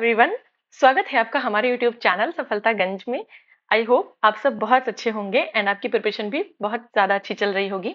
Everyone. स्वागत है आपका हमारे यूट्यूब चैनल सफलतागंज में। आई होप आप सब बहुत अच्छे होंगे एंड आपकी प्रिपरेशन भी बहुत ज़्यादा अच्छी चल रही होगी।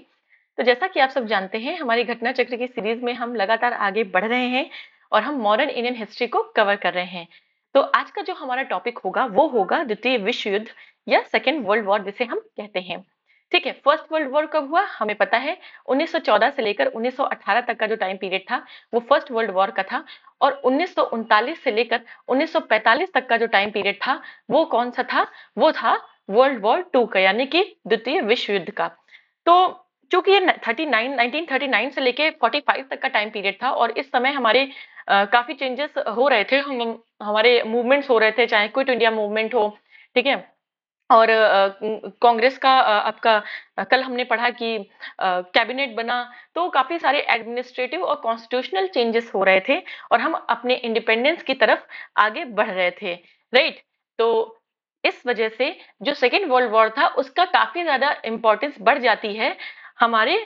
तो जैसा कि आप सब जानते हैं, हमारी घटना चक्र की सीरीज में हम लगातार आगे बढ़ रहे हैं और हम मॉडर्न इंडियन हिस्ट्री को कवर कर रहे हैं। तो आज का जो हमारा टॉपिक होगा वो होगा द्वितीय विश्व युद्ध या सेकेंड वर्ल्ड वॉर जिसे हम कहते हैं। ठीक है, फर्स्ट वर्ल्ड वॉर कब हुआ हमें पता है। 1914 से लेकर 1918 तक का जो टाइम पीरियड था वो फर्स्ट वर्ल्ड वॉर का था। और 1939 से लेकर 1945 तक का जो टाइम पीरियड था वो कौन सा था? वो था वर्ल्ड वॉर टू का, यानी कि द्वितीय विश्व युद्ध का। तो चूंकि ये 1939 से लेके 45 तक का टाइम पीरियड था और इस समय हमारे काफी चेंजेस हो रहे थे, हम हमारे मूवमेंट्स हो रहे थे, चाहे क्विट इंडिया मूवमेंट हो, ठीक है, और कांग्रेस का आपका कल हमने पढ़ा कि कैबिनेट बना। तो काफी सारे एडमिनिस्ट्रेटिव और कॉन्स्टिट्यूशनल चेंजेस हो रहे थे और हम अपने इंडिपेंडेंस की तरफ आगे बढ़ रहे थे, राइट। तो इस वजह से जो सेकेंड वर्ल्ड वॉर था उसका काफी ज्यादा इंपॉर्टेंस बढ़ जाती है हमारे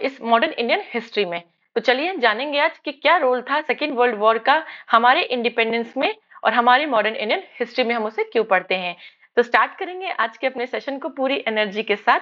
इस मॉडर्न इंडियन हिस्ट्री में। तो चलिए जानेंगे आज कि क्या रोल था सेकेंड वर्ल्ड वॉर का हमारे इंडिपेंडेंस में और हमारे मॉडर्न इंडियन हिस्ट्री में हम उसे क्यों पढ़ते हैं। तो स्टार्ट करेंगे आज के अपने सेशन को पूरी एनर्जी के साथ।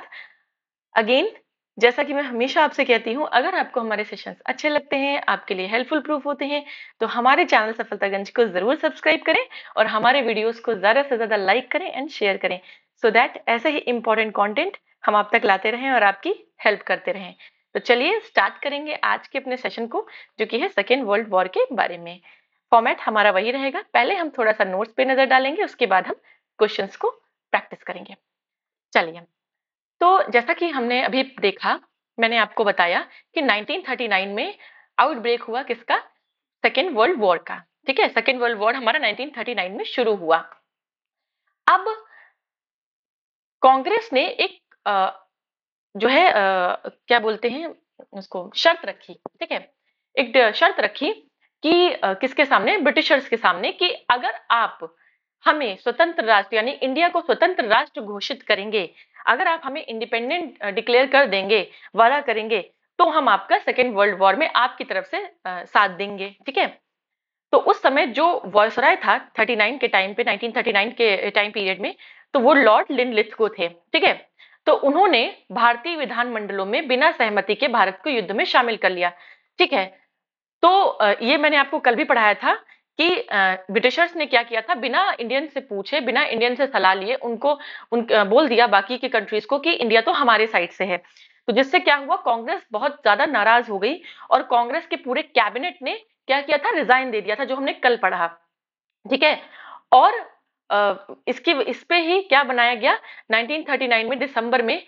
अगेन, जैसा कि मैं हमेशा आपसे कहती हूँ, अगर आपको हमारे सेशंस अच्छे लगते हैं, आपके लिए हेल्पफुल प्रूफ होते हैं, तो हमारे चैनल सफलतागंज को जरूर सब्सक्राइब करें और हमारे वीडियोस को ज्यादा से ज्यादा लाइक करें एंड शेयर करें, सो दैट ऐसे ही इंपॉर्टेंट कंटेंट हम आप तक लाते रहें और आपकी हेल्प करते रहें। तो चलिए स्टार्ट करेंगे आज के अपने सेशन को, जो कि है सेकेंड वर्ल्ड वॉर के बारे में। फॉर्मेट हमारा वही रहेगा, पहले हम थोड़ा सा नोट्स पे नजर डालेंगे, उसके बाद हम क्वेश्चंस को प्रैक्टिस करेंगे। चलिए, तो जैसा कि हमने अभी देखा, मैंने आपको बताया कि 1939 में आउटब्रेक हुआ किसका? सेकेंड वर्ल्ड वॉर का। ठीक है, सेकेंड वर्ल्ड वॉर हमारा 1939 में शुरू हुआ। अब कांग्रेस ने एक जो है क्या बोलते हैं उसको, शर्त रखी। ठीक है, एक शर्त रखी कि किसके सामने? ब्रिटिशर्स के सामने, कि अगर आप हमें स्वतंत्र राष्ट्र यानी इंडिया को स्वतंत्र राष्ट्र घोषित करेंगे, अगर आप हमें इंडिपेंडेंट डिक्लेयर कर देंगे, वादा करेंगे, तो हम आपका सेकेंड वर्ल्ड वॉर में आपकी तरफ से साथ देंगे। ठीक है, तो उस समय जो वॉयसराय था 39 के टाइम पे, 1939 के टाइम पीरियड में, तो वो लॉर्ड लिनलिथगो थे। ठीक है, तो उन्होंने भारतीय विधानमंडलों में बिना सहमति के भारत को युद्ध में शामिल कर लिया। ठीक है, तो ये मैंने आपको कल भी पढ़ाया था कि ब्रिटिशर्स ने क्या किया था, बिना इंडियन से पूछे, बिना इंडियन से सलाह लिए उनको बोल दिया बाकी की कंट्रीज को कि इंडिया तो हमारे साइड से है। तो जिससे क्या हुआ, कांग्रेस बहुत ज्यादा नाराज हो गई और कांग्रेस के पूरे कैबिनेट ने क्या किया था, रिजाइन दे दिया था, जो हमने कल पढ़ा। ठीक है, और इस पे ही क्या बनाया गया, 1939 में दिसंबर में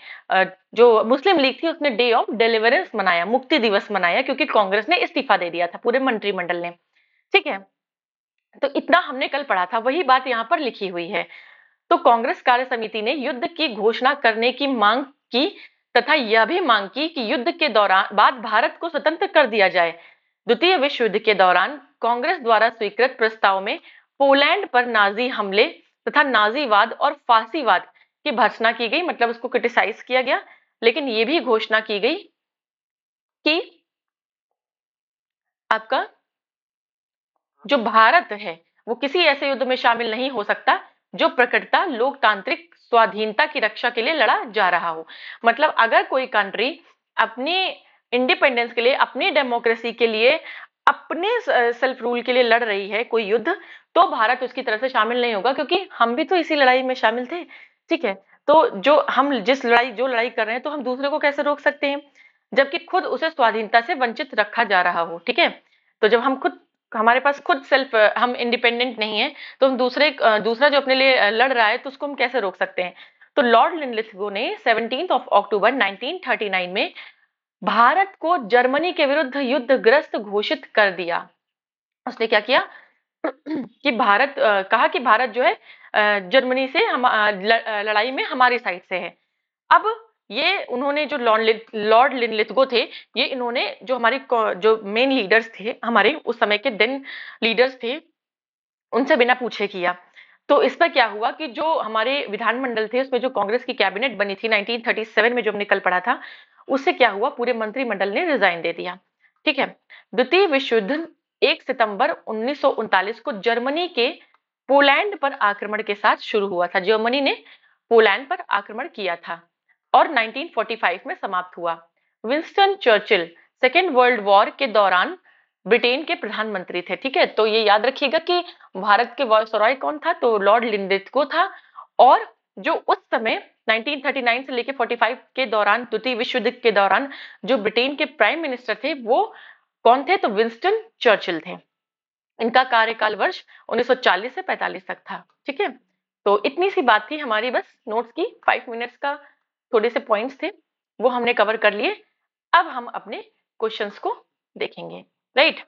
जो मुस्लिम लीग थी उसने डे ऑफ डिलीवरेंस मनाया, मुक्ति दिवस मनाया, क्योंकि कांग्रेस ने इस्तीफा दे दिया था, पूरे मंत्रिमंडल ने। ठीक है, तो इतना हमने कल पढ़ा था, वही बात यहाँ पर लिखी हुई है। तो कांग्रेस कार्य समिति ने युद्ध की घोषणा करने की मांग की तथा यह भी मांग की कि युद्ध के दौरान बाद भारत को स्वतंत्र कर दिया जाए। द्वितीय विश्व युद्ध के दौरान कांग्रेस द्वारा स्वीकृत प्रस्ताव में पोलैंड पर नाजी हमले तथा नाजीवाद और फांसीवाद की भर्त्सना की गई, मतलब उसको क्रिटिसाइज किया गया, लेकिन ये भी घोषणा की गई कि आपका जो भारत है वो किसी ऐसे युद्ध में शामिल नहीं हो सकता जो प्रकटता लोकतांत्रिक स्वाधीनता की रक्षा के लिए लड़ा जा रहा हो। मतलब अगर कोई कंट्री अपने इंडिपेंडेंस के लिए, अपनी डेमोक्रेसी के लिए, अपने सेल्फ रूल के लिए लड़ रही है कोई युद्ध, तो भारत उसकी तरफ से शामिल नहीं होगा, क्योंकि हम भी तो इसी लड़ाई में शामिल थे। ठीक है, तो जो हम जो लड़ाई कर रहे हैं, तो हम दूसरे को कैसे रोक सकते हैं जबकि खुद उसे स्वाधीनता से वंचित रखा जा रहा हो। ठीक है, तो जब हम खुद, हमारे पास खुद सेल्फ, हम इंडिपेंडेंट नहीं है, तो हम दूसरा जो अपने लिए लड़ रहा है तो उसको हम कैसे रोक सकते हैं। तो लॉर्ड लिनलिथगो ने 17 अक्टूबर 1939 में भारत को जर्मनी के विरुद्ध युद्धग्रस्त घोषित कर दिया। उसने क्या किया कि कहा कि भारत जो है जर्मनी से लड़ाई में हमारी साइड से है। अब ये उन्होंने जो लॉर्ड लिनलिथगो थे, ये इन्होंने जो जो मेन लीडर्स थे, हमारे उस समय के देन लीडर्स थे, उनसे बिना पूछे किया। तो इस पर क्या हुआ कि जो हमारे विधानमंडल थे उसमें जो कांग्रेस की कैबिनेट बनी थी 1937 में, जो हमने कल पढ़ा था, उससे क्या हुआ, पूरे मंत्रिमंडल ने रिजाइन दे दिया। ठीक है, द्वितीय विश्व युद्ध 1 सितंबर 1939 को जर्मनी के पोलैंड पर आक्रमण के साथ शुरू हुआ था। जर्मनी ने पोलैंड पर आक्रमण किया था और 1945 में समाप्त हुआ। Winston Churchill second world war के दौरान ब्रिटेन के प्रधानमंत्री थे। ठीक है, तो ये याद रखिएगा कि भारत के वायसरॉय कौन था, तो लॉर्ड लिंडेथ्गो था। और जो उस समय 1939 से लेकर 45 के दौरान, द्वितीय विश्व युद्ध के दौरान जो ब्रिटेन के प्राइम मिनिस्टर थे वो कौन थे, तो विंस्टन चर्चिल थे। इनका कार्यकाल वर्ष 1940 से 45 तक था। ठीक है, तो इतनी सी बात थी हमारी, बस नोट्स की 5 मिनट्स का थोड़े से पॉइंट्स थे वो हमने कवर कर लिए। अब हम अपने क्वेश्चंस को देखेंगे। राइट,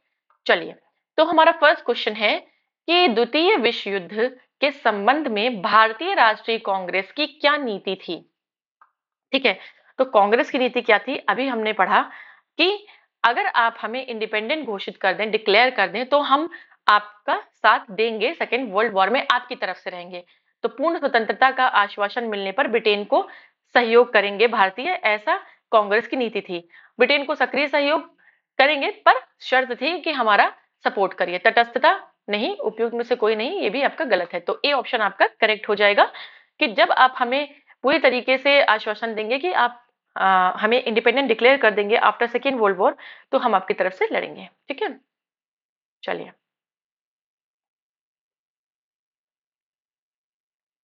चलिए, तो हमारा फर्स्ट क्वेश्चन है कि द्वितीय विश्व युद्ध के संबंध में भारतीय राष्ट्रीय कांग्रेस की क्या नीति थी। ठीक है, तो कांग्रेस की नीति क्या थी, अभी हमने पढ़ा कि अगर आप हमें इंडिपेंडेंट घोषित कर दें, डिक्लेयर कर दें, तो हम आपका साथ देंगे, सेकेंड वर्ल्ड वॉर में आपकी तरफ से रहेंगे। तो पूर्ण स्वतंत्रता का आश्वासन मिलने पर ब्रिटेन को सहयोग करेंगे भारतीय, ऐसा कांग्रेस की नीति थी। ब्रिटेन को सक्रिय सहयोग करेंगे, पर शर्त थी कि हमारा सपोर्ट करिए, तटस्थता नहीं, उपयुक्त में से कोई नहीं, ये भी आपका गलत है। तो ए ऑप्शन आपका करेक्ट हो जाएगा कि जब आप हमें पूरी तरीके से आश्वासन देंगे कि आप हमें इंडिपेंडेंट डिक्लेयर कर देंगे आफ्टर सेकेंड वर्ल्ड वॉर, तो हम आपकी तरफ से लड़ेंगे। ठीक है, चलिए,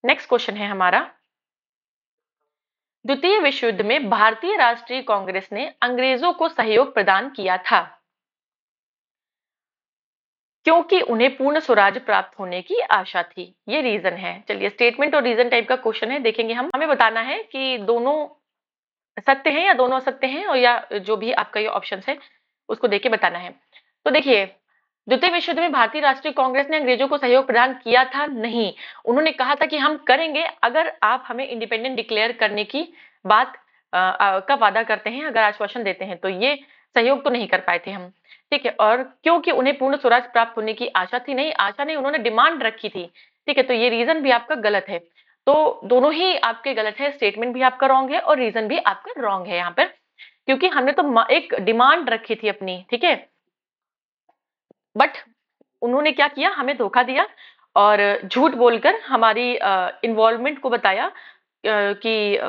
नेक्स्ट क्वेश्चन है हमारा, द्वितीय विश्व युद्ध में भारतीय राष्ट्रीय कांग्रेस ने अंग्रेजों को सहयोग प्रदान किया था क्योंकि उन्हें पूर्ण स्वराज प्राप्त होने की आशा थी। ये रीजन है। चलिए, स्टेटमेंट और रीजन टाइप का क्वेश्चन है, देखेंगे हम। हमें बताना है कि दोनों सत्य हैं या दोनों असत्य हैं, और या जो भी आपका ये ऑप्शन है उसको देके बताना है। तो देखिए, द्वितीय विश्व युद्ध में भारतीय राष्ट्रीय कांग्रेस ने अंग्रेजों को सहयोग प्रदान किया था, नहीं। उन्होंने कहा था कि हम करेंगे अगर आप हमें इंडिपेंडेंट डिक्लेयर करने की बात का वादा करते हैं, अगर आश्वासन देते हैं, तो ये सहयोग तो नहीं कर पाए थे हम। ठीक है, और क्योंकि उन्हें पूर्ण स्वराज प्राप्त होने की आशा थी, नहीं आशा नहीं, उन्होंने डिमांड रखी थी। ठीक है, तो ये रीजन भी आपका गलत है। तो दोनों ही आपके गलत है, स्टेटमेंट भी आपका रॉन्ग है और रीजन भी आपका रॉन्ग है यहाँ पर, क्योंकि हमने तो एक डिमांड रखी थी अपनी। ठीक है, बट उन्होंने क्या किया, हमें धोखा दिया और झूठ बोलकर हमारी इन्वॉल्वमेंट को बताया कि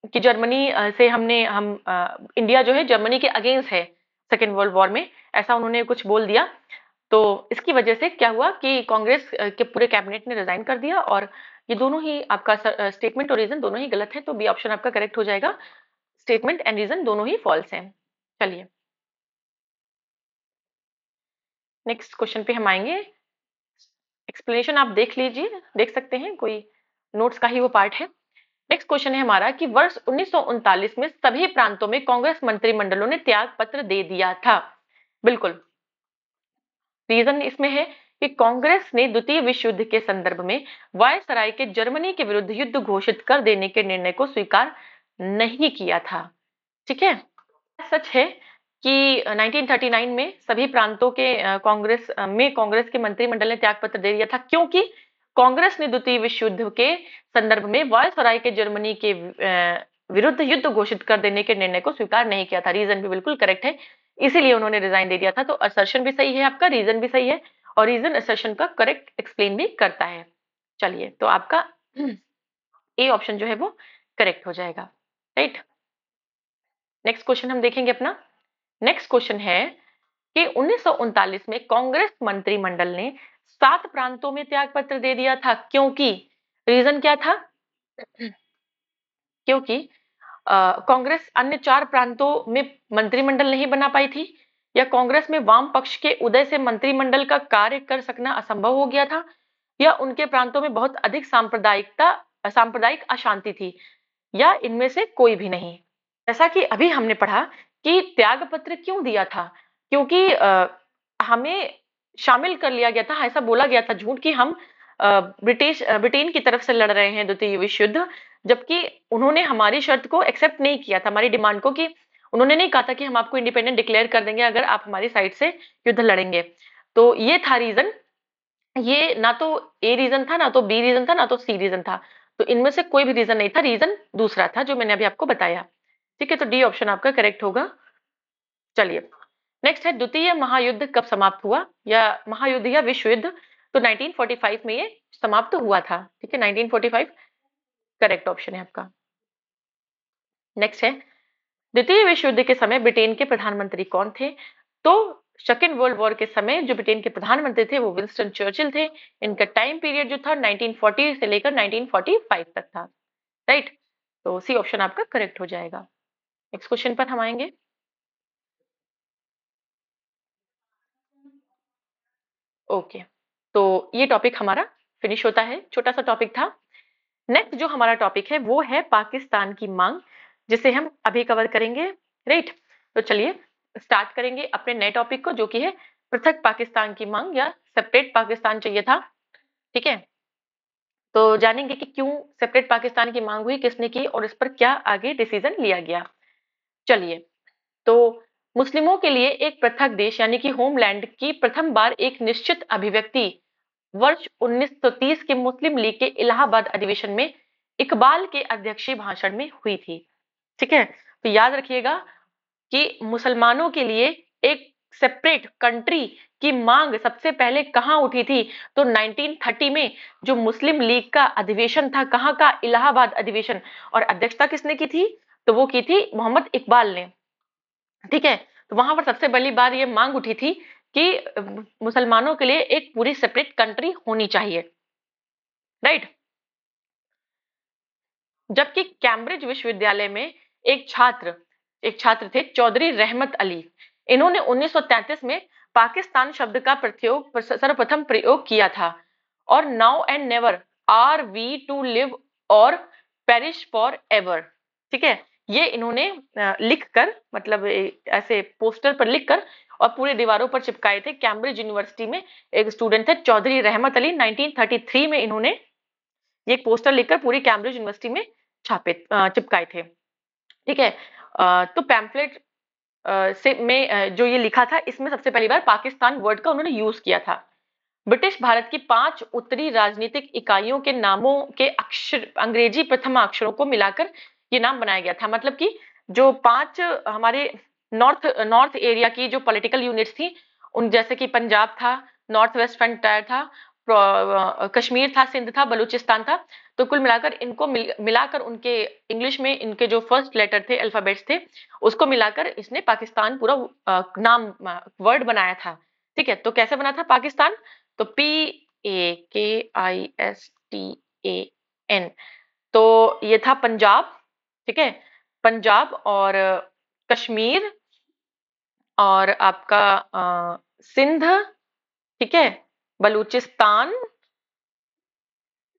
कि जर्मनी से हम इंडिया जो है जर्मनी के अगेंस्ट है सेकेंड वर्ल्ड वॉर में, ऐसा उन्होंने कुछ बोल दिया। तो इसकी वजह से क्या हुआ कि कांग्रेस के पूरे कैबिनेट ने रिजाइन कर दिया, और ये दोनों ही आपका स्टेटमेंट और रीजन दोनों ही गलत है, तो बी ऑप्शन आपका करेक्ट हो जाएगा। स्टेटमेंट एंड रीजन दोनों ही फॉल्स हैं। चलिए, नेक्स्ट क्वेश्चन पे हम आएंगे। एक्सप्लेनेशन आप देख लीजिए, देख सकते हैं, कोई नोट्स का ही वो पार्ट है। नेक्स्ट क्वेश्चन है हमारा कि वर्ष 1939 में सभी प्रांतों में कांग्रेस मंत्रिमंडलों ने त्याग पत्र दे दिया था। बिल्कुल, रीजन इसमें है कि कांग्रेस ने द्वितीय विश्व युद्ध के संदर्भ में वायसराय के जर्मनी के विरुद्ध युद्ध घोषित कर देने के निर्णय को स्वीकार नहीं किया था। ठीक है, सच है कि 1939 में सभी प्रांतों के कांग्रेस के मंत्रिमंडल ने त्यागपत्र दे दिया था, क्योंकि कांग्रेस ने द्वितीय विश्व युद्ध के संदर्भ में वायसराय के जर्मनी के विरुद्ध युद्ध घोषित कर देने के निर्णय को स्वीकार नहीं किया था। रीजन भी बिल्कुल करेक्ट है, इसीलिए उन्होंने रिजाइन दे दिया था। तो असर्शन भी सही है आपका, रीजन भी सही है, और रीजन असर्शन का करेक्ट एक्सप्लेन भी करता है। चलिए, तो आपका ए ऑप्शन जो है वो करेक्ट हो जाएगा। राइट, नेक्स्ट क्वेश्चन हम देखेंगे अपना। नेक्स्ट क्वेश्चन है कि 1939 में कांग्रेस मंत्रिमंडल ने 7 प्रांतों में त्याग पत्र दे दिया था, क्योंकि रीजन क्या था, क्योंकि कांग्रेस अन्य 4 प्रांतों में मंत्रिमंडल नहीं बना पाई थी, या कांग्रेस में वाम पक्ष के उदय से मंत्रिमंडल का कार्य कर सकना असंभव हो गया था, या उनके प्रांतों में बहुत अधिक सांप्रदायिक अशांति थी, या इनमें से कोई भी नहीं। जैसा कि अभी हमने पढ़ा कि त्याग पत्र क्यों दिया था, क्योंकि हमें शामिल कर लिया गया था, ऐसा बोला गया था झूठ कि हम ब्रिटेन की तरफ से लड़ रहे हैं द्वितीय विश्व युद्ध, जबकि उन्होंने हमारी शर्त को एक्सेप्ट नहीं किया था, हमारी डिमांड को, कि उन्होंने नहीं कहा था कि हम आपको इंडिपेंडेंट डिक्लेयर कर देंगे अगर आप हमारी साइड से युद्ध लड़ेंगे। तो ये था रीजन, ये ना तो ए रीजन था, ना तो बी रीजन था, ना तो सी रीजन था, तो इनमें से कोई भी रीजन नहीं था, रीजन दूसरा था जो मैंने अभी आपको बताया। ठीक है, तो डी ऑप्शन आपका करेक्ट होगा। चलिए, नेक्स्ट है द्वितीय महायुद्ध कब समाप्त हुआ, या महायुद्ध या विश्व युद्ध, तो 1945 में ये समाप्त हुआ था। ठीक है, 1945 करेक्ट ऑप्शन है आपका। नेक्स्ट है द्वितीय विश्व युद्ध के समय ब्रिटेन के प्रधानमंत्री कौन थे, तो सेकेंड वर्ल्ड वॉर के समय जो ब्रिटेन के प्रधानमंत्री थे वो विंस्टन चर्चिल थे। इनका टाइम पीरियड जो था 1940 से लेकर 1945 तक था। राइट, तो सी ऑप्शन आपका करेक्ट हो जाएगा। नेक्स्ट क्वेश्चन पर हम आएंगे। ओके, तो ये टॉपिक हमारा फिनिश होता है, छोटा सा टॉपिक था। नेक्स्ट जो हमारा टॉपिक है वो है पाकिस्तान की मांग, जिसे हम अभी कवर करेंगे। राइट, तो चलिए स्टार्ट करेंगे अपने नए टॉपिक को, जो कि है पृथक पाकिस्तान की मांग, या सेपरेट पाकिस्तान चाहिए था। ठीक है, तो जानेंगे कि क्यों सेपरेट पाकिस्तान की मांग हुई, किसने की, और इस पर क्या आगे डिसीजन लिया गया। चलिए, तो मुस्लिमों के लिए एक पृथक देश यानी कि होमलैंड की प्रथम बार एक निश्चित अभिव्यक्ति वर्ष 1930 के मुस्लिम लीग के इलाहाबाद अधिवेशन में इकबाल के अध्यक्षीय भाषण में हुई थी। ठीक है, तो याद रखिएगा कि मुसलमानों के लिए एक सेपरेट कंट्री की मांग सबसे पहले कहां उठी थी, तो 1930 में जो मुस्लिम लीग का अधिवेशन था, कहां का, इलाहाबाद अधिवेशन, और अध्यक्षता किसने की थी, तो वो की थी मोहम्मद इकबाल ने। ठीक है, तो वहां पर सबसे पहली बार ये मांग उठी थी कि मुसलमानों के लिए एक पूरी सेपरेट कंट्री होनी चाहिए। राइट, जबकि कैम्ब्रिज विश्वविद्यालय में एक छात्र थे चौधरी रहमत अली। इन्होंने 1933 में पाकिस्तान शब्द का प्रयोग सर्वप्रथम प्रयोग किया था, और now and never are we to live or perish forever. ठीक है, ये इन्होंने लिखकर, मतलब ऐसे पोस्टर पर लिखकर और पूरे दीवारों पर चिपकाए थे। कैम्ब्रिज यूनिवर्सिटी में एक स्टूडेंट थे चौधरी रहमत अली, 1933 में इन्होंने ये पोस्टर लिखकर पूरी कैम्ब्रिज यूनिवर्सिटी में चिपकाए थे। ठीक है, तो पैम्फलेट से में जो ये लिखा था, इसमें सबसे पहली बार पाकिस्तान वर्ड का उन्होंने यूज किया था। ब्रिटिश भारत की 5 उत्तरी राजनीतिक इकाइयों के नामों के अक्षर, अंग्रेजी प्रथम अक्षरों को मिलाकर ये नाम बनाया गया था। मतलब कि जो 5 हमारे नॉर्थ नॉर्थ एरिया की जो पॉलिटिकल यूनिट्स थी, उन जैसे कि पंजाब था, नॉर्थ वेस्ट फ्रंटियर था, कश्मीर था, सिंध था, बलूचिस्तान था, तो कुल मिलाकर इनको मिलाकर उनके इंग्लिश में इनके जो फर्स्ट लेटर थे, अल्फाबेट्स थे, उसको मिलाकर इसने पाकिस्तान पूरा नाम वर्ड बनाया था। ठीक है, तो कैसे बना था पाकिस्तान, तो PAKISTAN, तो ये था पंजाब। ठीक है, पंजाब और कश्मीर और आपका सिंध, ठीक है, बलूचिस्तान,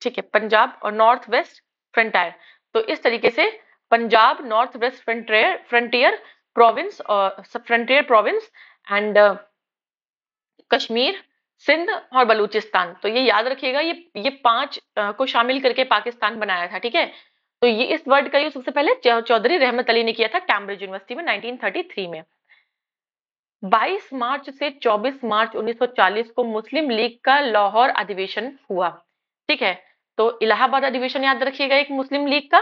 ठीक है, पंजाब और नॉर्थ वेस्ट फ्रंटियर। तो इस तरीके से Punjab, north west frontier frontier province और frontier province and Kashmir, Sindh और बलूचिस्तान, तो ये याद रखिएगा, ये 5 को शामिल करके पाकिस्तान बनाया था। ठीक है, तो ये इस वर्ड का यूज सबसे पहले चौधरी रहमत अली ने किया था कैम्ब्रिज यूनिवर्सिटी में 1933 में। 22 मार्च से 24 मार्च 1940 को मुस्लिम लीग का लाहौर अधिवेशन हुआ। ठीक है, तो इलाहाबाद अधिवेशन याद रखिएगा एक मुस्लिम लीग का,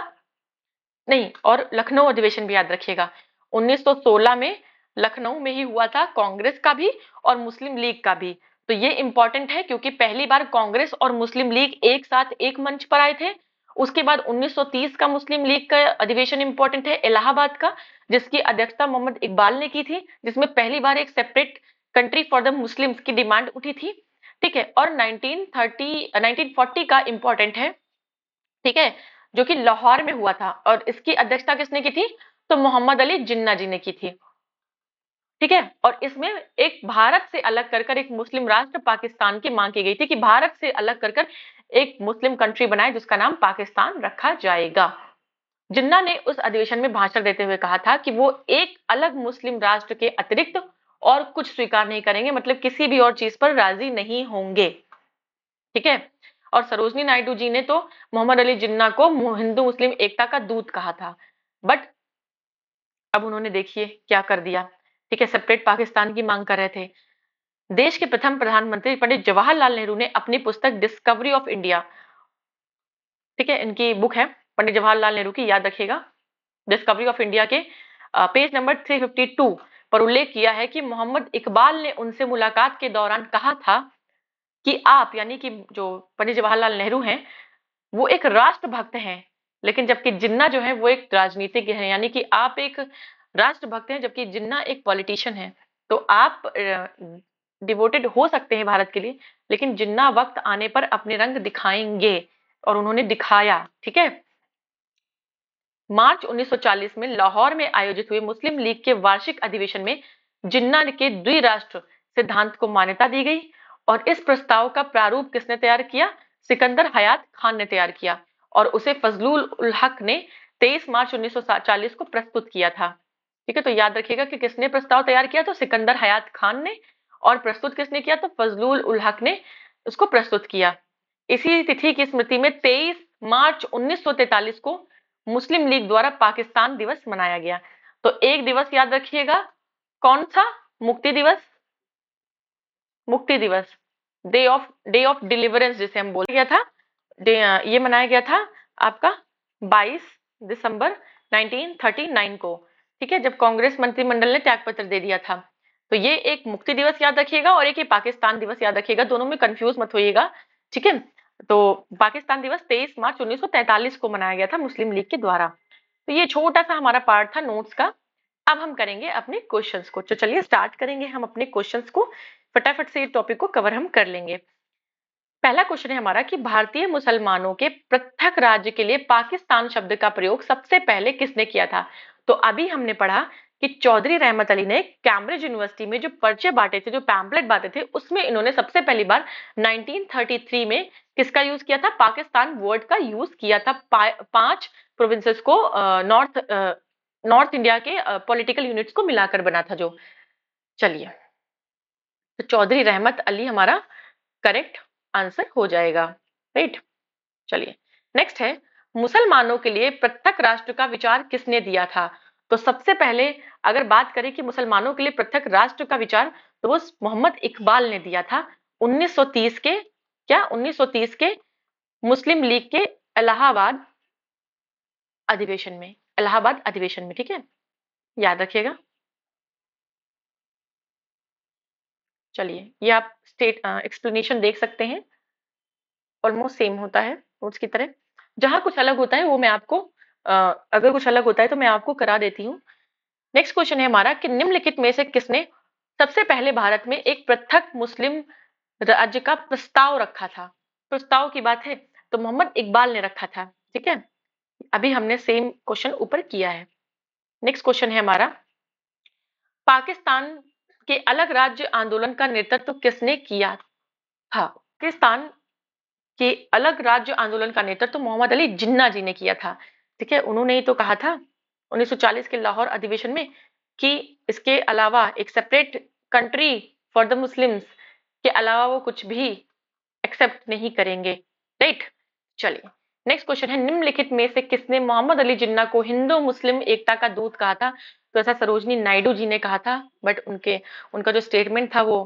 नहीं, और लखनऊ अधिवेशन भी याद रखिएगा। 1916 में लखनऊ में ही हुआ था, कांग्रेस का भी और मुस्लिम लीग का भी। तो ये इंपॉर्टेंट है क्योंकि पहली बार कांग्रेस और मुस्लिम लीग एक साथ एक मंच पर आए थे। उसके बाद 1930 का मुस्लिम लीग का अधिवेशन इंपॉर्टेंट है, इलाहाबाद का, जिसकी अध्यक्षता मोहम्मद इकबाल ने की थी, जिसमें पहली बार एक separate country for the Muslims की डिमांड उठी थी। ठीक है, और 1940 का इंपॉर्टेंट है। ठीक है, जो कि लाहौर में हुआ था, और इसकी अध्यक्षता किसने की थी, तो मोहम्मद अली जिन्ना जी ने की थी। ठीक है, और इसमें एक भारत से अलग कर कर एक मुस्लिम राष्ट्र पाकिस्तान की मांग की गई थी कि भारत से अलग कर कर एक मुस्लिम कंट्री बनाए जिसका नाम पाकिस्तान रखा जाएगा। जिन्ना ने उस अधिवेशन में भाषण देते हुए कहा था कि वो एक अलग मुस्लिम राष्ट्र के अतिरिक्त और कुछ स्वीकार नहीं करेंगे, मतलब किसी भी और चीज पर राजी नहीं होंगे। ठीक है, और सरोजनी नायडू जी ने तो मोहम्मद अली जिन्ना को हिंदू मुस्लिम एकता का दूत कहा था, बट अब उन्होंने देखिए क्या कर दिया। ठीक है, सेपरेट पाकिस्तान की मांग कर रहे थे। देश के प्रथम प्रधानमंत्री पंडित जवाहरलाल नेहरू ने अपनी पुस्तक डिस्कवरी ऑफ इंडिया, ठीक है, इनकी बुक है पंडित जवाहरलाल नेहरू की, याद रखिएगा, डिस्कवरी ऑफ इंडिया के पेज नंबर 352 पर उल्लेख किया है कि मोहम्मद इकबाल ने उनसे मुलाकात के दौरान कहा था कि आप यानी कि जो पंडित जवाहरलाल नेहरू हैं वो एक राष्ट्रभक्त हैं, लेकिन जबकि जिन्ना जो है वो एक राजनीतिज्ञ है, यानी कि आप एक राष्ट्रभक्त हैं जबकि जिन्ना एक पॉलिटिशियन है। तो आप डिवोटेड हो सकते हैं भारत के लिए, लेकिन जिन्ना वक्त आने पर अपने रंग दिखाएंगे, और उन्होंने दिखाया। ठीक है। मार्च 1940 में लाहौर में आयोजित हुए मुस्लिम लीग के वार्षिक अधिवेशन में जिन्ना के द्विराष्ट्र सिद्धांत को मान्यता दी गई, और इस प्रस्ताव का प्रारूप किसने तैयार किया? सिकंदर हयात खान ने तैयार किया, और उसे फजलुल उल हक ने 23 मार्च 1940 को प्रस्तुत किया था। ठीक है, तो याद रखिएगा कि किसने प्रस्ताव तैयार किया? तो सिकंदर हयात खान ने, और प्रस्तुत किसने किया? तो फजलुल उल हक ने उसको प्रस्तुत किया। इसी तिथि की स्मृति में 23 मार्च 1943 को मुस्लिम लीग द्वारा पाकिस्तान दिवस मनाया गया। तो एक दिवस याद रखिएगा, कौन सा? मुक्ति दिवस, मुक्ति दिवस, डे ऑफ डिलीवरेंस जिसे हम बोल गया था। ये मनाया गया था आपका 22 दिसंबर 1939 को। ठीक है, जब कांग्रेस मंत्रिमंडल ने त्यागपत्र दे दिया था। तो ये एक मुक्ति दिवस याद रखिएगा, और एक ये पाकिस्तान दिवस याद रखिएगा, दोनों में कंफ्यूज मत होइएगा। ठीक है, तो पाकिस्तान दिवस 23 मार्च 1943 को मनाया गया था मुस्लिम लीग के द्वारा। तो ये छोटा सा हमारा पार्ट था नोट्स का। अब हम करेंगे अपने क्वेश्चंस को। तो चलिए स्टार्ट करेंगे हम अपने क्वेश्चंस को, फटाफट से ये टॉपिक को कवर हम कर लेंगे। पहला क्वेश्चन है हमारा कि भारतीय मुसलमानों के पृथक राज्य के लिए पाकिस्तान शब्द का प्रयोग सबसे पहले किसने किया था? तो अभी हमने पढ़ा कि चौधरी रहमत अली ने कैम्ब्रिज यूनिवर्सिटी में जो पर्चे बांटे थे, जो पैम्पलेट बांटे थे, उसमें इन्होंने सबसे पहली बार 1933 में किसका यूज किया था? पाकिस्तान वर्ड का यूज किया था। 5 प्रोविंसेस को नॉर्थ इंडिया के पॉलिटिकल यूनिट्स को मिलाकर बना था जो। चलिए, तो चौधरी रहमत अली हमारा करेक्ट आंसर हो जाएगा। राइट। चलिए, नेक्स्ट है मुसलमानों के लिए पृथक राष्ट्र का विचार किसने दिया था? तो सबसे पहले अगर बात करें कि मुसलमानों के लिए पृथक राष्ट्र का विचार, तो वो मोहम्मद इकबाल ने दिया था 1930 के, क्या 1930 के मुस्लिम लीग के इलाहाबाद अधिवेशन में, इलाहाबाद अधिवेशन में। ठीक है, याद रखिएगा। चलिए, ये आप स्टेट एक्सप्लेनेशन देख सकते हैं, ऑलमोस्ट सेम होता है नोट्स की तरह। जहां कुछ अलग होता है वो मैं आपको अगर कुछ अलग होता है तो मैं आपको करा देती हूँ। नेक्स्ट क्वेश्चन है हमारा कि निम्नलिखित में से किसने सबसे पहले भारत में एक पृथक मुस्लिम राज्य का प्रस्ताव रखा था? प्रस्ताव की बात है तो मोहम्मद इकबाल ने रखा था। ठीक है, अभी हमने सेम क्वेश्चन ऊपर किया है। नेक्स्ट क्वेश्चन है हमारा, पाकिस्तान के अलग राज्य आंदोलन का नेतृत्व किसने किया था? पाकिस्तान के अलग राज्य आंदोलन का नेतृत्व मोहम्मद अली जिन्ना जी ने किया था। ठीक है, उन्होंने ही तो कहा था 1940 के लाहौर अधिवेशन में कि इसके अलावा एक separate country for the Muslims के अलावा वो कुछ भी एक्सेप्ट नहीं करेंगे। राइट। चलिए, नेक्स्ट क्वेश्चन है निम्नलिखित में से किसने मोहम्मद अली जिन्ना को हिंदू मुस्लिम एकता का दूत कहा था? तो ऐसा सरोजनी नायडू जी ने कहा था, बट उनका जो स्टेटमेंट था वो,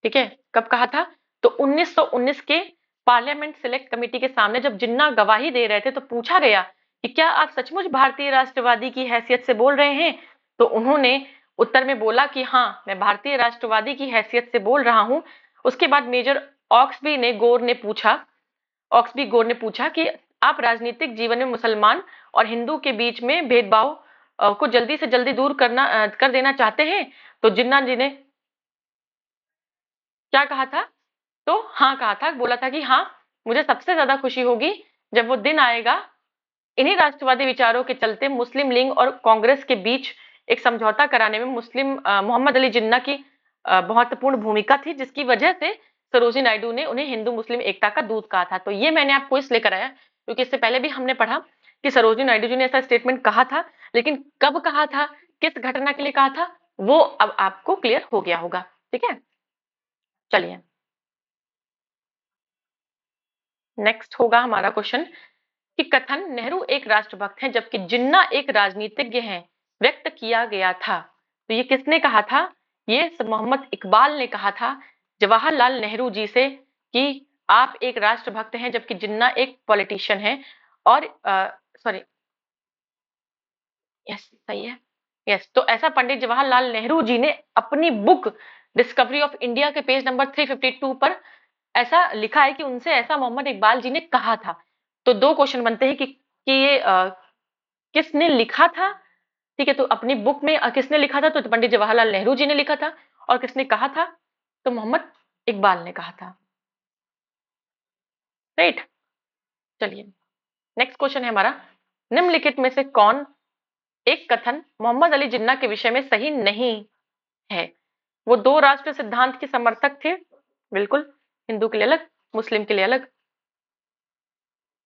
ठीक है, कब कहा था? तो 1919 के पार्लियामेंट सिलेक्ट कमेटी के सामने जब जिन्ना गवाही दे रहे थे तो पूछा गया कि क्या आप सचमुच भारतीय राष्ट्रवादी की हैसियत से बोल रहे हैं? तो उन्होंने उत्तर में बोला कि हाँ, मैं भारतीय राष्ट्रवादी की हैसियत से बोल रहा हूं। उसके बाद मेजर ऑक्सबी गोर ने पूछा कि आप राजनीतिक जीवन में मुसलमान और हिंदू के बीच में भेदभाव को जल्दी से जल्दी दूर कर देना चाहते हैं? तो जिन्ना जी ने क्या कहा था? तो हाँ कहा था, बोला था कि हाँ, मुझे सबसे ज्यादा खुशी होगी जब वो दिन आएगा, इन्हीं राष्ट्रवादी विचारों के चलते मुस्लिम लीग और कांग्रेस के बीच एक समझौता कराने में मोहम्मद अली जिन्ना की महत्वपूर्ण भूमिका थी, जिसकी वजह से सरोजिनी नायडू ने उन्हें हिंदू मुस्लिम एकता का दूत कहा था। तो ये मैंने आपको इसलिए कराया क्योंकि इससे पहले भी हमने पढ़ा कि सरोजिनी नायडू जी ने ऐसा स्टेटमेंट कहा था, लेकिन कब कहा था, किस घटना के लिए कहा था, वो अब आपको क्लियर हो गया होगा। ठीक है, चलिए, नेक्स्ट होगा हमारा क्वेश्चन कि कथन नेहरू एक राष्ट्रभक्त हैं जबकि जिन्ना एक राजनीतिज्ञ हैं व्यक्त किया गया था। तो ये किसने कहा था? ये मोहम्मद इकबाल ने कहा था जवाहरलाल नेहरू जी से कि आप एक राष्ट्रभक्त हैं जबकि जिन्ना एक पॉलिटिशियन है। और सॉरी, यस सही है। यस, तो ऐसा पंडित जवाहरलाल नेहरू जी ने अपनी बुक डिस्कवरी ऑफ इंडिया के पेज नंबर 352 पर ऐसा लिखा है कि उनसे ऐसा मोहम्मद इकबाल जी ने कहा था। तो दो क्वेश्चन बनते हैं कि ये किसने लिखा था, ठीक है, तो अपनी बुक में किसने लिखा था, तो पंडित जवाहरलाल नेहरू जी ने लिखा था, और किसने कहा था, तो मोहम्मद इकबाल ने कहा था। राइट, चलिए नेक्स्ट क्वेश्चन है हमारा, निम्नलिखित में से कौन एक कथन मोहम्मद अली जिन्ना के विषय में सही नहीं है? वो दो राष्ट्र सिद्धांत के समर्थक थे, बिल्कुल, हिंदू के लिए अलग, मुस्लिम के लिए अलग।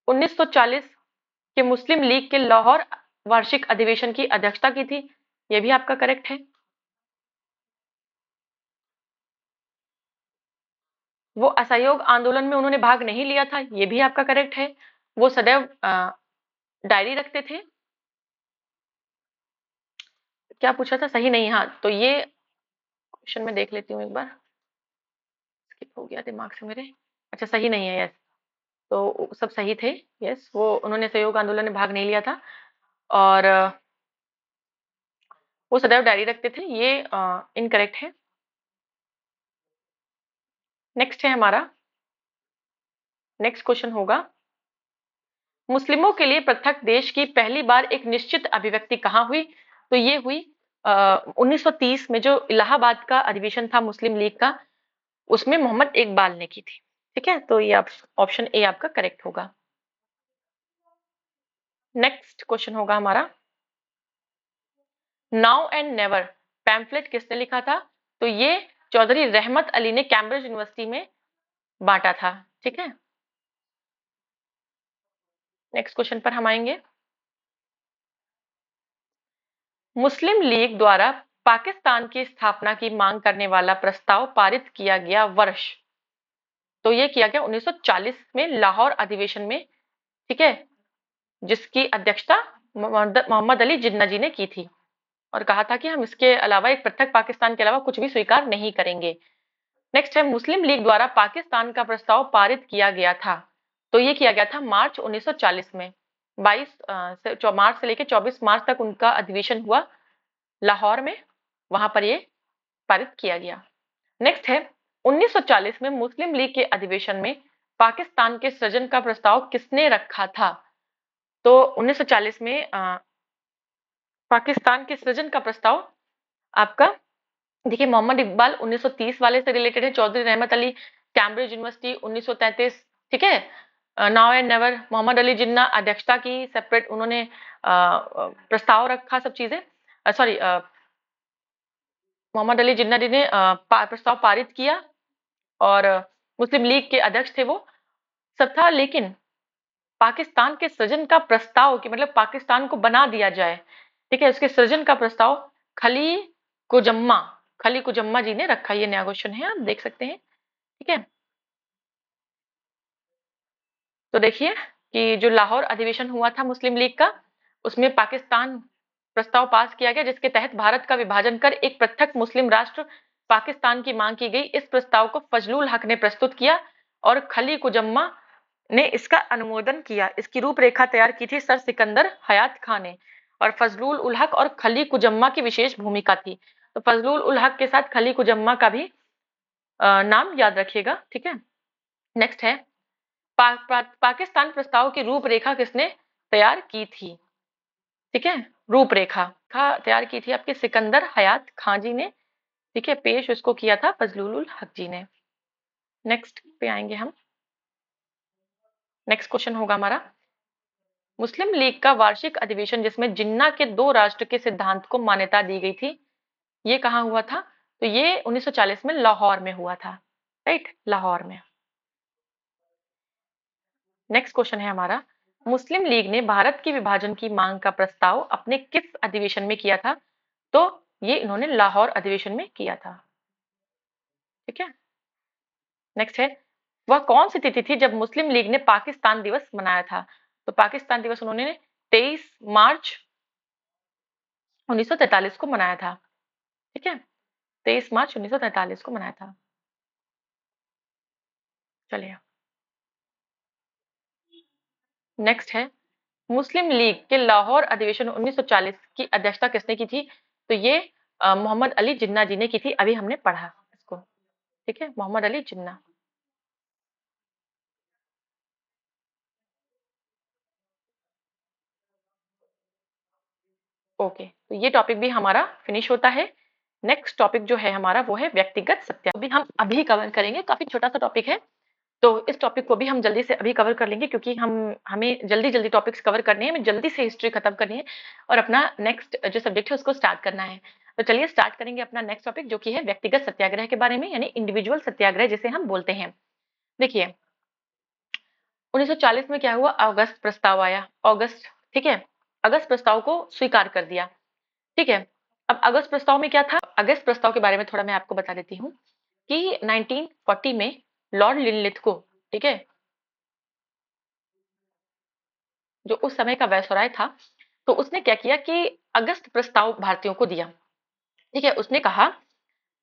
1940 के मुस्लिम लीग के लाहौर वार्षिक अधिवेशन की अध्यक्षता की थी, ये भी आपका करेक्ट है। वो असहयोग आंदोलन में उन्होंने भाग नहीं लिया था, ये भी आपका करेक्ट है। वो सदैव डायरी रखते थे, क्या पूछा था, सही नहीं, हाँ, तो ये क्वेश्चन में देख लेती हूँ एक बार, स्किप हो गया दिमाग से मेरे। अच्छा, सही नहीं है, यस, तो सब सही थे। यस, वो उन्होंने सहयोग आंदोलन में भाग नहीं लिया था, और वो सदैव डायरी रखते थे, ये इनकरेक्ट है। नेक्स्ट है हमारा, नेक्स्ट क्वेश्चन होगा, मुस्लिमों के लिए पृथक देश की पहली बार एक निश्चित अभिव्यक्ति कहाँ हुई? तो ये हुई 1930 में, जो इलाहाबाद का अधिवेशन था मुस्लिम लीग का, उसमें मोहम्मद इकबाल ने की थी। ठीक है, तो ये ऑप्शन ए आपका करेक्ट होगा। नेक्स्ट क्वेश्चन होगा हमारा, नाउ एंड नेवर पैम्फलेट किसने लिखा था? तो ये चौधरी रहमत अली ने कैम्ब्रिज यूनिवर्सिटी में बांटा था। ठीक है, नेक्स्ट क्वेश्चन पर हम आएंगे, मुस्लिम लीग द्वारा पाकिस्तान की स्थापना की मांग करने वाला प्रस्ताव पारित किया गया वर्ष? तो ये किया गया 1940 में लाहौर अधिवेशन में, ठीक है, जिसकी अध्यक्षता मोहम्मद अली जिन्ना जी ने की थी, और कहा था कि हम इसके अलावा एक पृथक पाकिस्तान के अलावा कुछ भी स्वीकार नहीं करेंगे। नेक्स्ट है, मुस्लिम लीग द्वारा पाकिस्तान का प्रस्ताव पारित किया गया था, तो ये किया गया था मार्च 1940 में, 22 मार्च से लेकर 24 मार्च तक उनका अधिवेशन हुआ लाहौर में, वहां पर ये पारित किया गया। नेक्स्ट है, 1940 में मुस्लिम लीग के अधिवेशन में पाकिस्तान के सृजन का प्रस्ताव किसने रखा था? तो 1940 में पाकिस्तान के सृजन का प्रस्ताव आपका, देखिए, मोहम्मद इकबाल 1930 वाले से रिलेटेड है, चौधरी रहमत अली कैम्ब्रिज यूनिवर्सिटी 1933, ठीक है, now and never Mohammad Ali Jinnah अध्यक्षता की, सेपरेट उन्होंने प्रस्ताव रखा, सब चीजें, सॉरी, मोहम्मद अली जिन्ना जी ने प्रस्ताव पारित किया, और मुस्लिम लीग के अध्यक्ष थे वो, सब था, लेकिन पाकिस्तान के सृजन का प्रस्ताव, कि मतलब पाकिस्तान को बना दिया जाए, ठीक है, उसके सृजन का प्रस्ताव खली कुजम्मा खली कुजम्मा जी ने रखा। ये नया क्वेश्चन है, आप देख सकते हैं। ठीक है, तो देखिए कि जो लाहौर अधिवेशन हुआ था मुस्लिम लीग का, उसमें पाकिस्तान प्रस्ताव पास किया गया, जिसके तहत भारत का विभाजन कर एक पृथक मुस्लिम राष्ट्र पाकिस्तान की मांग की गई। इस प्रस्ताव को फजलुल हक ने प्रस्तुत किया, और खली कुजम्मा ने इसका अनुमोदन किया। इसकी रूपरेखा तैयार की थी सर सिकंदर हयात खान ने, और फजलुल उल हक और खली कुजम्मा की विशेष भूमिका थी। तो फजलुल उल हक के साथ खली कुजम्मा का भी नाम याद रखिएगा। ठीक है, नेक्स्ट है, पाकिस्तान प्रस्ताव की रूपरेखा किसने तैयार की थी? ठीक है, रूपरेखा तैयार की थी आपके सिकंदर हयात खान जी ने। ठीक है, पेश उसको किया था फजलुल उल हक जी ने। नेक्स्ट पे आएंगे हम, नेक्स्ट क्वेश्चन होगा हमारा, मुस्लिम लीग का वार्षिक अधिवेशन जिसमें जिन्ना के दो राष्ट्र के सिद्धांत को मान्यता दी गई थी, ये कहाँ हुआ था? तो ये 1940 में लाहौर में हुआ था। राइट, लाहौर में। नेक्स्ट क्वेश्चन है हमारा, मुस्लिम लीग ने भारत के विभाजन की मांग का प्रस्ताव अपने किस अधिवेशन में किया था? तो ये इन्होंने लाहौर अधिवेशन में किया था। ठीक है, नेक्स्ट है, वह कौन सी तिथि थी जब मुस्लिम लीग ने पाकिस्तान दिवस मनाया था? तो पाकिस्तान दिवस उन्होंने 23 मार्च 1943 को मनाया था। ठीक है, 23 मार्च 1943 को मनाया था। चलिए, नेक्स्ट है, मुस्लिम लीग के लाहौर अधिवेशन 1940 की अध्यक्षता किसने की थी? तो ये मोहम्मद अली जिन्ना जी ने की थी, अभी हमने पढ़ा इसको। ठीक है, मोहम्मद अली जिन्ना। ओके, तो ये टॉपिक भी हमारा फिनिश होता है। नेक्स्ट टॉपिक जो है हमारा वो है व्यक्तिगत सत्या। अभी हम अभी कवर करेंगे, काफी छोटा सा टॉपिक है, तो इस टॉपिक को भी हम जल्दी से अभी कवर कर लेंगे, क्योंकि हमें जल्दी जल्दी टॉपिक्स कवर करने हैं, हमें जल्दी से हिस्ट्री खत्म करनी है और अपना नेक्स्ट जो सब्जेक्ट है उसको स्टार्ट करना है। तो चलिए स्टार्ट करेंगे अपना नेक्स्ट टॉपिक, जो कि है व्यक्तिगत सत्याग्रह के बारे में, यानी इंडिविजुअल सत्याग्रह जिसे हम बोलते हैं। देखिए, 1940 में क्या हुआ, अगस्त प्रस्ताव आया, अगस्त। ठीक है, अगस्त प्रस्ताव को स्वीकार कर दिया। ठीक है, अब अगस्त प्रस्ताव में क्या था, अगस्त प्रस्ताव के बारे में थोड़ा मैं आपको बता देती हूँ कि 1940 में लॉर्ड लिनलिथ को, ठीक है, जो उस समय का वायसराय था, तो उसने क्या किया कि अगस्त प्रस्ताव भारतीयों को दिया। ठीक है, उसने कहा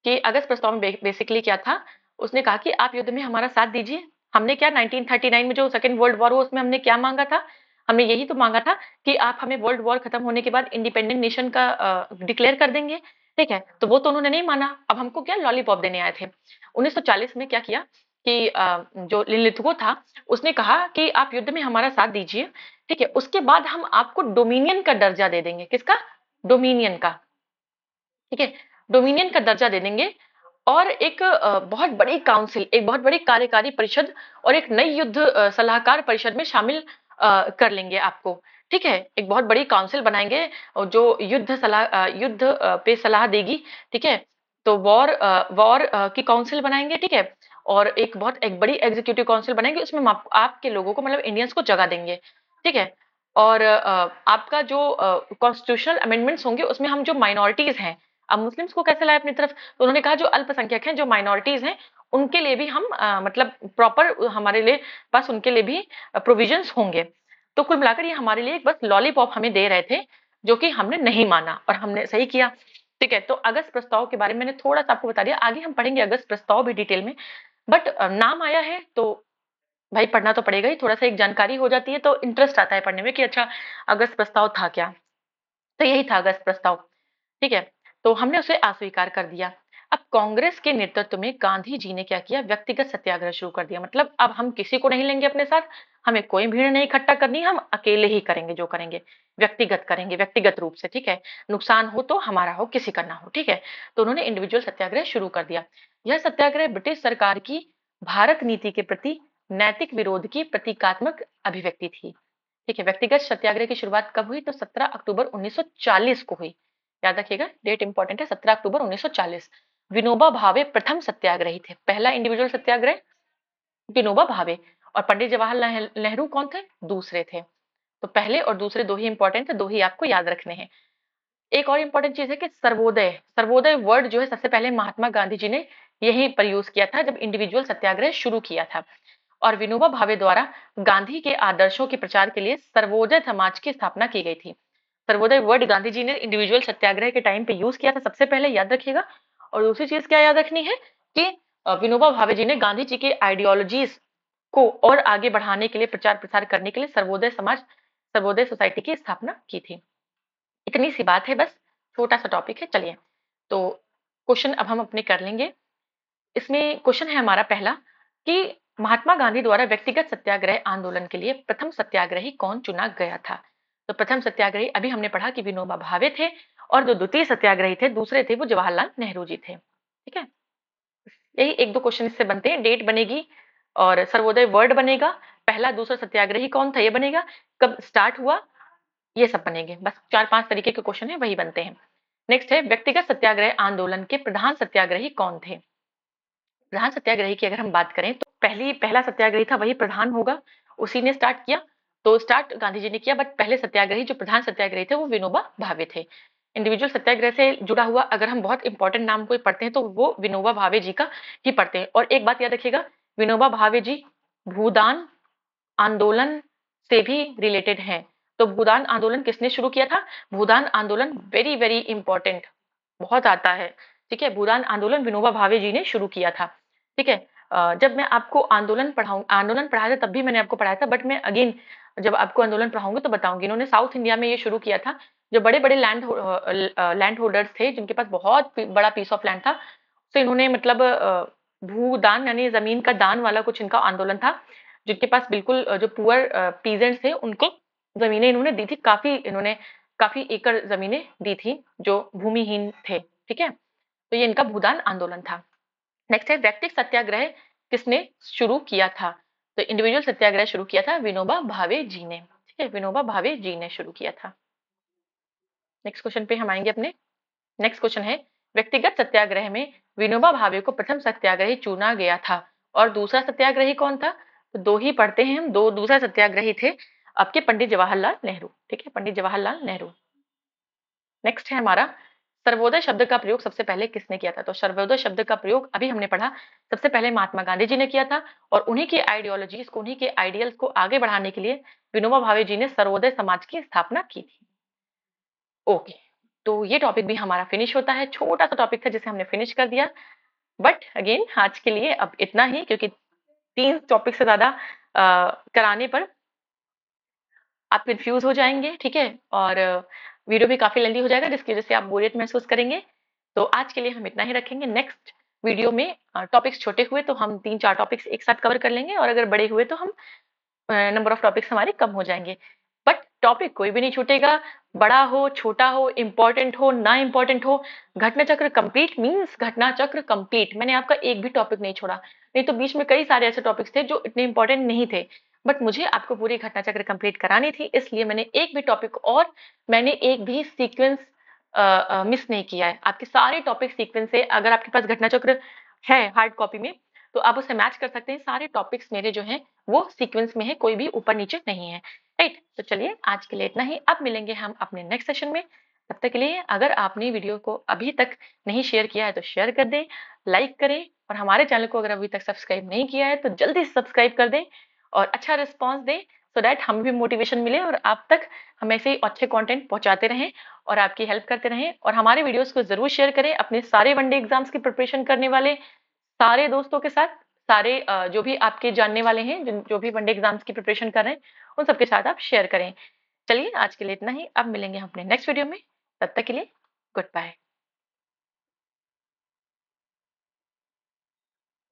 कि अगस्त प्रस्ताव में बेसिकली क्या था, उसने कहा कि आप युद्ध में हमारा साथ दीजिए। हमने क्या 1939 में जो सेकेंड वर्ल्ड वॉर हुआ उसमें हमने क्या मांगा था, हमने यही तो मांगा था कि आप हमें वर्ल्ड वॉर खत्म होने के बाद इंडिपेंडेंट नेशन का डिक्लेयर कर देंगे। ठीक है, तो वो तो उन्होंने नहीं माना, अब हमको क्या लॉलीपॉप देने आए थे। 1940 में क्या किया कि जो लिनलिथगो था उसने कहा कि आप युद्ध में हमारा साथ दीजिए। ठीक है, उसके बाद हम आपको डोमिनियन का दर्जा दे देंगे। किसका, डोमिनियन का। ठीक है, डोमिनियन का दर्जा दे देंगे, और एक बहुत बड़ी काउंसिल, एक बहुत बड़ी कार्यकारी परिषद और एक नई युद्ध सलाहकार परिषद में शामिल कर लेंगे आपको। ठीक है, एक बहुत बड़ी काउंसिल बनाएंगे और जो युद्ध पे सलाह देगी। ठीक है, तो वॉर की काउंसिल बनाएंगे। ठीक है, और एक बड़ी एग्जीक्यूटिव काउंसिल बनाएंगे, उसमें हम आपके लोगों को, मतलब इंडियंस को जगह देंगे। ठीक है, और आपका जो कॉन्स्टिट्यूशनल अमेंडमेंट्स होंगे उसमें हम जो माइनॉरिटीज हैं, अब मुस्लिम्स को कैसे लाए अपनी तरफ, तो उन्होंने कहा जो अल्पसंख्यक हैं, जो माइनॉरिटीज हैं, उनके लिए भी हम मतलब प्रॉपर हमारे लिए पास उनके लिए भी प्रोविजंस होंगे। तो कुल मिलाकर ये हमारे लिए एक बस लॉलीपॉप हमें दे रहे थे, जो कि हमने नहीं माना और हमने सही किया। ठीक है, तो अगस्त प्रस्ताव के बारे में मैंने थोड़ा सा आपको बता दिया, आगे हम पढ़ेंगे अगस्त प्रस्ताव भी डिटेल में। बट नाम आया है तो भाई पढ़ना तो पड़ेगा ही, थोड़ा सा एक जानकारी हो जाती है तो इंटरेस्ट आता है पढ़ने में कि अच्छा अगस्त प्रस्ताव था क्या। तो यही था अगस्त प्रस्ताव। ठीक है, तो हमने उसे अस्वीकार कर दिया। अब कांग्रेस के नेतृत्व में गांधी जी ने क्या किया, व्यक्तिगत सत्याग्रह शुरू कर दिया। मतलब अब हम किसी को नहीं लेंगे अपने साथ, हमें कोई भीड़ नहीं इकट्ठा करनी, हम अकेले ही करेंगे जो करेंगे, व्यक्तिगत करेंगे, व्यक्तिगत रूप से। ठीक है, नुकसान हो तो हमारा हो, किसी का ना हो। ठीक है, तो उन्होंने इंडिविजुअल सत्याग्रह शुरू कर दिया। यह सत्याग्रह ब्रिटिश सरकार की भारत नीति के प्रति नैतिक विरोध की प्रतीकात्मक अभिव्यक्ति थी। ठीक है, व्यक्तिगत सत्याग्रह की शुरुआत कब हुई, तो 17 अक्टूबर 1940 को हुई। याद रखिएगा, डेट इंपॉर्टेंट है, 17 अक्टूबर 1940। विनोबा भावे प्रथम सत्याग्रही थे, पहला इंडिविजुअल सत्याग्रह विनोबा भावे। और पंडित जवाहरलाल नेहरू कौन थे, दूसरे थे। तो पहले और दूसरे दो ही इंपॉर्टेंट थे, दो ही आपको याद रखने हैं। एक और इंपॉर्टेंट चीज है कि सर्वोदय, सर्वोदय वर्ड जो है सबसे पहले महात्मा गांधी जी ने यही प्रयूज किया था जब इंडिविजुअल सत्याग्रह शुरू किया था। और विनोबा भावे द्वारा गांधी के आदर्शों के प्रचार के लिए सर्वोदय समाज की स्थापना की गई थी। सर्वोदय वर्ड गांधी जी ने इंडिविजुअल सत्याग्रह के टाइम पे यूज किया था सबसे पहले, याद रखिएगा। और दूसरी चीज क्या याद रखनी है कि विनोबा भावे जी ने गांधी जी के आइडियोलॉजीज को और आगे बढ़ाने के लिए, प्रचार प्रसार करने के लिए सर्वोदय समाज, सर्वोदय सोसाइटी की स्थापना की थी। इतनी सी बात है बस, छोटा सा टॉपिक है। चलिए, तो क्वेश्चन अब हम अपने कर लेंगे। इसमें क्वेश्चन है हमारा पहला कि महात्मा गांधी द्वारा व्यक्तिगत सत्याग्रह आंदोलन के लिए प्रथम सत्याग्रही कौन चुना गया था। तो प्रथम सत्याग्रही अभी हमने पढ़ा कि विनोबा भावे थे, और जो द्वितीय सत्याग्रही थे, दूसरे थे, वो जवाहरलाल नेहरू जी थे। ठीक है, यही एक दो क्वेश्चन इससे बनते हैं। डेट बनेगी और सर्वोदय वर्ड बनेगा, पहला दूसरा सत्याग्रही कौन था ये बनेगा, कब स्टार्ट हुआ, ये सब बनेंगे। बस चार पांच तरीके के क्वेश्चन है, वही बनते हैं। नेक्स्ट है व्यक्तिगत सत्याग्रह आंदोलन के प्रधान सत्याग्रही कौन थे। प्रधान सत्याग्रही की अगर हम बात करें तो पहला सत्याग्रही था वही प्रधान होगा, उसी ने स्टार्ट किया। तो स्टार्ट गांधी जी ने किया, बट पहले सत्याग्रही जो प्रधान सत्याग्रही थे वो विनोबा भावे थे। इंडिविजुअल सत्याग्रह से जुड़ा हुआ अगर हम बहुत इंपॉर्टेंट नाम कोई पढ़ते हैं तो वो विनोबा भावे जी का ही पढ़ते हैं। और एक बात याद रखिएगा, विनोबा भावे जी भूदान आंदोलन से भी रिलेटेड हैं। तो भूदान आंदोलन किसने शुरू किया था, भूदान आंदोलन वेरी वेरी इंपॉर्टेंट, बहुत आता है। ठीक है, भूदान आंदोलन विनोबा भावे जी ने शुरू किया था। ठीक है, जब मैं आपको आंदोलन पढ़ाया था तब भी मैंने आपको पढ़ाया था, बट मैं अगेन जब आपको आंदोलन पढ़ाऊंगी तो बताऊंगी। इन्होंने साउथ इंडिया में ये शुरू किया था। जो बड़े बड़े लैंड होल्डर्स थे जिनके पास बहुत बड़ा पीस ऑफ लैंड था, तो इन्होंने मतलब भूदान यानी जमीन का दान वाला कुछ इनका आंदोलन था। जिनके पास बिल्कुल जो पुअर पीजेंट्स थे उनको जमीनें इन्होंने दी थी, काफी एकड़ जमीनें दी थी जो भूमिहीन थे। ठीक है, तो ये इनका भूदान आंदोलन था। नेक्स्ट है व्यक्तिगत सत्याग्रह किसने शुरू किया था? तो इंडिविजुअल सत्याग्रह शुरू किया था विनोबा भावे जी ने। ठीक है, विनोबा भावे जी ने शुरू किया था। नेक्स्ट क्वेश्चन पे हम आएंगे अपने। नेक्स्ट क्वेश्चन है व्यक्तिगत सत्याग्रह में विनोबा भावे को प्रथम सत्याग्रही चुना गया था और दूसरा सत्याग्रही कौन था? तो दो ही पढ़ते हैं हम। दो दूसरा सत्याग्रही थे आपके पंडित जवाहरलाल नेहरू। ठीक है, पंडित जवाहरलाल नेहरू। नेक्स्ट है हमारा सर्वोदय शब्द का प्रयोग सबसे पहले किसने किया था? तो सर्वोदय शब्द का प्रयोग अभी हमने पढ़ा, सबसे पहले महात्मा गांधी जी ने किया था और उन्हीं की आइडियोलॉजीज को, उन्हीं के आइडियल्स को आगे बढ़ाने के लिए विनोबा भावे जी ने सर्वोदय समाज की स्थापना की थी। ओके, तो ये टॉपिक भी हमारा फिनिश होता है। छोटा सा टॉपिक था जिसे हमने फिनिश कर दिया, बट अगेन आज के लिए अब इतना ही, क्योंकि 3 टॉपिक से ज्यादा कराने पर आप कंफ्यूज हो जाएंगे। ठीक है, और वीडियो भी काफी लेंदी हो जाएगा जिसकी वजह से आप बोरियत महसूस करेंगे। तो आज के लिए हम इतना ही रखेंगे। नेक्स्ट वीडियो में टॉपिक्स छोटे हुए तो हम 3-4 टॉपिक्स एक साथ कवर कर लेंगे, और अगर बड़े हुए तो हम नंबर ऑफ टॉपिक्स हमारे कम हो जाएंगे। बट टॉपिक कोई भी नहीं छूटेगा, बड़ा हो, छोटा हो, इंपॉर्टेंट हो, ना इंपॉर्टेंट हो। घटना चक्र कंप्लीट मींस घटना चक्र कंप्लीट। मैंने आपका एक भी टॉपिक नहीं छोड़ा। नहीं तो बीच में कई सारे ऐसे टॉपिक्स थे जो इतने इंपॉर्टेंट नहीं थे, बट मुझे आपको पूरी घटना चक्र कंप्लीट करानी थी, इसलिए मैंने एक भी टॉपिक और मैंने एक भी सीक्वेंस मिस नहीं किया है। आपके सारे टॉपिक सीक्वेंस है। अगर आपके पास घटना चक्र है हार्ड कॉपी में तो आप उसे मैच कर सकते हैं। सारे टॉपिक्स मेरे जो हैं वो सीक्वेंस में है, कोई भी ऊपर नीचे नहीं है। राइट, तो चलिए आज के लिए इतना ही। अब मिलेंगे हम अपने नेक्स्ट सेशन में। तब तक के लिए अगर आपने वीडियो को अभी तक नहीं शेयर किया है तो शेयर कर दें, लाइक करें, और हमारे चैनल को अगर अभी तक सब्सक्राइब नहीं किया है तो जल्दी से सब्सक्राइब कर दें और अच्छा रिस्पॉन्स दें, सो दैट हमें भी मोटिवेशन मिले और आप तक हम ऐसे ही अच्छे कंटेंट पहुंचाते रहें और आपकी हेल्प करते रहें। और हमारे वीडियोस को जरूर शेयर करें अपने सारे वनडे एग्जाम्स की प्रिपरेशन करने वाले सारे दोस्तों के साथ, सारे जो भी आपके जानने वाले हैं जो भी वनडे एग्जाम्स की प्रिपरेशन कर रहे हैं उन सबके साथ आप शेयर करें। चलिए आज के लिए इतना ही। अब मिलेंगे हम अपने नेक्स्ट वीडियो में। तब तक के लिए गुड बाय।